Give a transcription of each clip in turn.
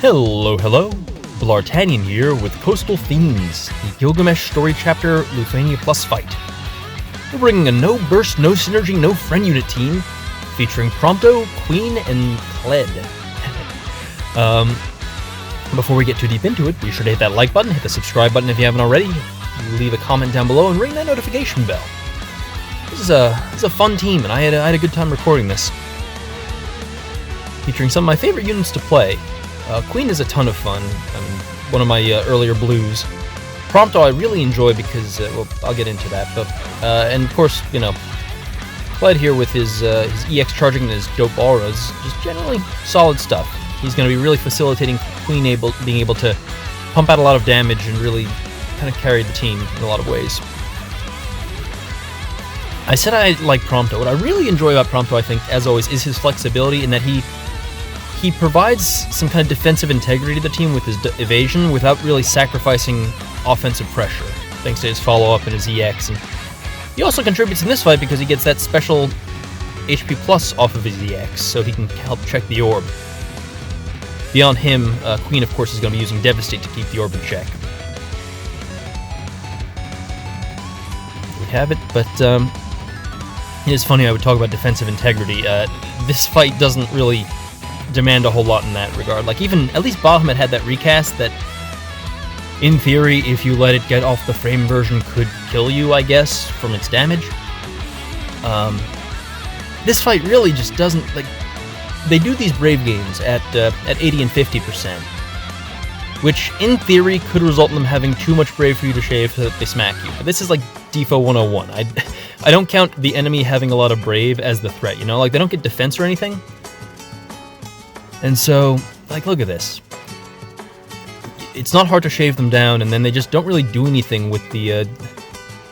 Hello, Bl'Artagnan here with Coastal Themes, the Gilgamesh story chapter Lufenia plus fight. We're bringing a no burst, no synergy, no friend unit team featuring Prompto, Queen, and Kled. Before we get too deep into it, be sure to hit that like button, hit the subscribe button if you haven't already, leave a comment down below, and ring that notification bell. This is a fun team, and I had a good time recording this. Featuring some of my favorite units to play. Queen is a ton of fun, one of my earlier blues. Prompto I really enjoy because, well, I'll get into that, but, and of course, you know, Kled here with his EX charging and his dope auras, just generally solid stuff. He's going to be really facilitating Queen being able to pump out a lot of damage and really kind of carry the team in a lot of ways. I said I like Prompto. What I really enjoy about Prompto, I think, as always, is his flexibility in that he provides some kind of defensive integrity to the team with his evasion without really sacrificing offensive pressure, thanks to his follow-up and his EX. And he also contributes in this fight because he gets that special HP plus off of his EX, so he can help check the orb. Beyond him, Queen, of course, is going to be using Devastate to keep the orb in check. We have it, but it is funny I would talk about defensive integrity. This fight doesn't really demand a whole lot in that regard. Like, even, at least Bahamut had that recast that, in theory, if you let it get off the frame version, could kill you, I guess, from its damage. This fight really just doesn't, like, they do these Brave games at 80 and 50%, which, in theory, could result in them having too much Brave for you to shave so that they smack you. But this is like DFFOO 101. I don't count the enemy having a lot of Brave as the threat, you know? Like, they don't get defense or anything. And so, like, look at this. It's not hard to shave them down, and then they just don't really do anything with the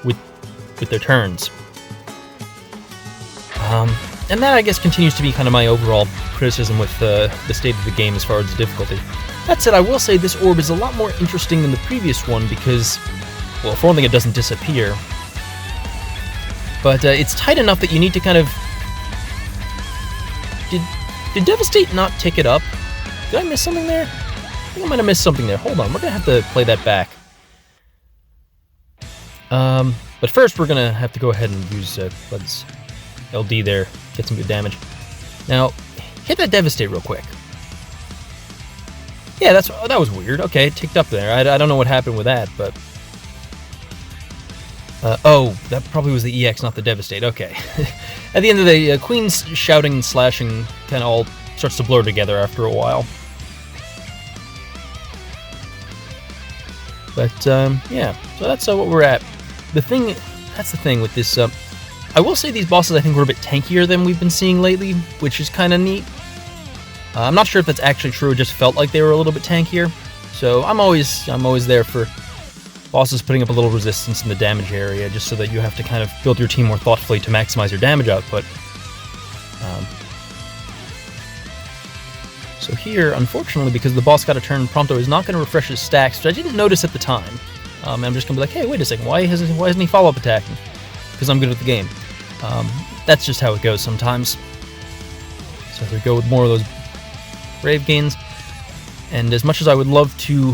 with their turns. And that, I guess, continues to be kind of my overall criticism with the state of the game as far as the difficulty. That said, I will say this orb is a lot more interesting than the previous one because, well, for one thing, it doesn't disappear. But it's tight enough that you need to kind of... Did Devastate not tick it up? Did I miss something there? I think I might have missed something there. Hold on, we're going to have to play that back. But first we're going to have to go ahead and use Kled's LD there, get some good damage. Now, hit that Devastate real quick. Yeah, that was weird. Okay, it ticked up there. I don't know what happened with that, but... oh, that probably was the EX, not the Devastate. Okay. At the end of the day, Queen's shouting and slashing kind of all starts to blur together after a while. But, yeah, so that's what we're at. That's the thing with this, I will say these bosses I think were a bit tankier than we've been seeing lately, which is kind of neat. I'm not sure if that's actually true, it just felt like they were a little bit tankier. So I'm always there for bosses putting up a little resistance in the damage area, just so that you have to kind of build your team more thoughtfully to maximize your damage output. So here, unfortunately, because the boss got a turn, Prompto is not going to refresh his stacks, which I didn't notice at the time. I'm just going to be like, hey, wait a second, why isn't he follow-up attacking? Because I'm good at the game. That's just how it goes sometimes. So here we go with more of those Brave gains. And as much as I would love to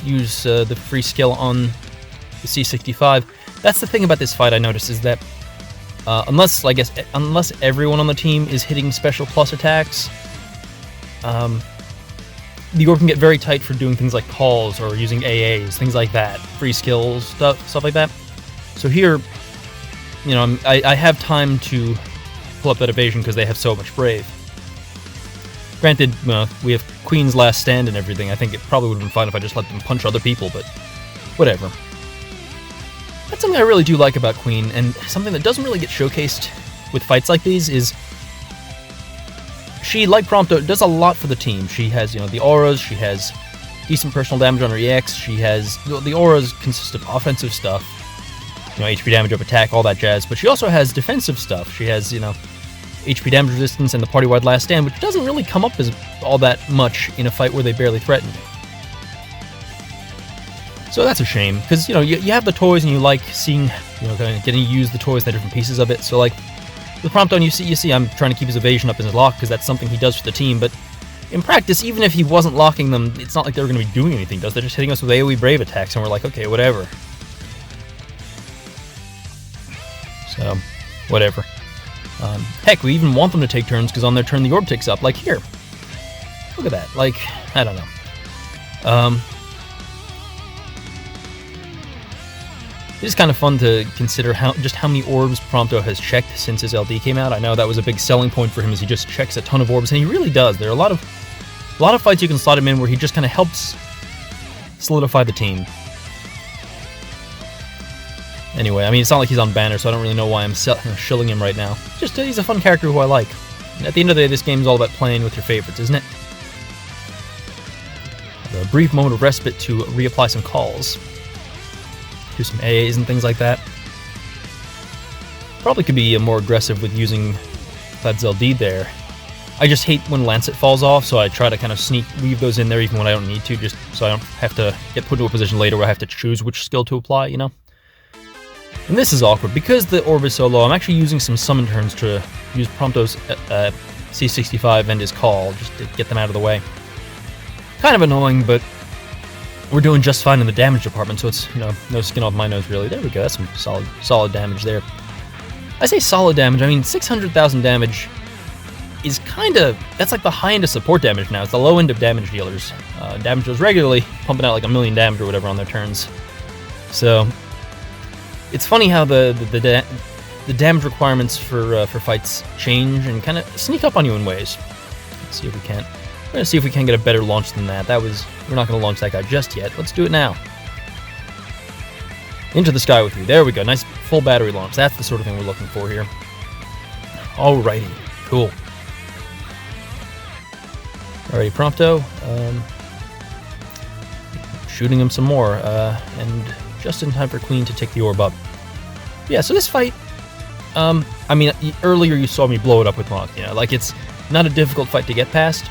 use the free skill on the C65, that's the thing about this fight I noticed, is that unless everyone on the team is hitting special plus attacks, the orb can get very tight for doing things like calls or using AAs, things like that, free skills, stuff like that. So here, you know, I have time to pull up that evasion because they have so much Brave. Granted, we have Queen's last stand and everything. I think it probably would have been fine if I just let them punch other people, but whatever. That's something I really do like about Queen, and something that doesn't really get showcased with fights like these is she, like Prompto, does a lot for the team. She has, you know, the auras, she has decent personal damage on her EX, she has... The auras consist of offensive stuff, you know, HP damage up attack, all that jazz, but she also has defensive stuff. She has, you know, HP damage resistance and the party-wide last stand, which doesn't really come up as all that much in a fight where they barely threaten you. So that's a shame, because, you know, you have the toys and you like seeing, you know, kind of getting to use the toys, the different pieces of it. So, like, with Prompto, you see, I'm trying to keep his evasion up in his lock, because that's something he does for the team, but in practice, even if he wasn't locking them, it's not like they were going to be doing anything, does? They're just hitting us with AoE Brave attacks, and we're like, okay, whatever. So, whatever. Heck, we even want them to take turns, because on their turn the orb ticks up. Like, here. Look at that. Like, I don't know. It's kind of fun to consider just how many orbs Prompto has checked since his LD came out. I know that was a big selling point for him, as he just checks a ton of orbs, and he really does. There are a lot of fights you can slot him in where he just kind of helps solidify the team. Anyway, I mean, it's not like he's on banner, so I don't really know why I'm shilling him right now. Just he's a fun character who I like. And at the end of the day, this game's all about playing with your favorites, isn't it? A brief moment of respite to reapply some calls. Do some AAs and things like that. Probably could be more aggressive with using Vlad's LD there. I just hate when Lancet falls off, so I try to kind of weave those in there even when I don't need to, just so I don't have to get put into a position later where I have to choose which skill to apply, you know? And this is awkward. Because the orb is so low, I'm actually using some summon turns to use Prompto's C65 and his call, just to get them out of the way. Kind of annoying, but we're doing just fine in the damage department, so it's, you know, no skin off my nose, really. There we go, that's some solid damage there. I say solid damage, I mean 600,000 damage is kind of, that's like the high end of support damage now. It's the low end of damage dealers. Damage dealers regularly pumping out like 1 million damage or whatever on their turns. So, it's funny how the damage requirements for fights change and kind of sneak up on you in ways. Let's see if we can't. We're going to see if we can get a better launch than that. We're not going to launch that guy just yet. Let's do it now. Into the sky with you. There we go. Nice full battery launch. That's the sort of thing we're looking for here. Alrighty. Cool. Alrighty, Prompto. Shooting him some more. And just in time for Queen to take the orb up. Yeah, so this fight... I mean, earlier you saw me blow it up with Monk. You know, like, it's not a difficult fight to get past.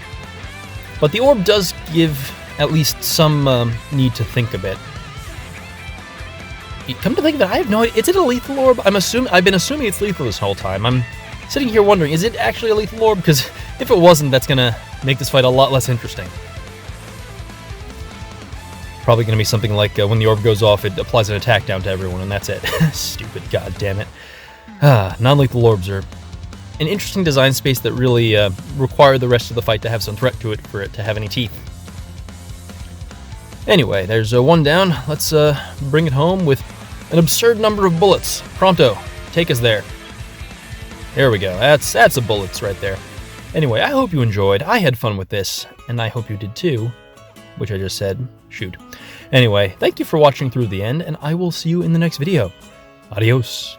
But the orb does give at least some need to think a bit. Come to think of it, I have no idea. Is it a lethal orb? I've been assuming it's lethal this whole time. I'm sitting here wondering, is it actually a lethal orb? Because if it wasn't, that's going to make this fight a lot less interesting. Probably going to be something like when the orb goes off, it applies an attack down to everyone, and that's it. Stupid, god damn it. Non-lethal orbs are an interesting design space that really require the rest of the fight to have some threat to it for it to have any teeth. Anyway, there's one down. Let's bring it home with an absurd number of bullets. Prompto, take us there. There we go. That's the bullets right there. Anyway, I hope you enjoyed. I had fun with this, and I hope you did too. Which I just said. Shoot. Anyway, thank you for watching through the end, and I will see you in the next video. Adios.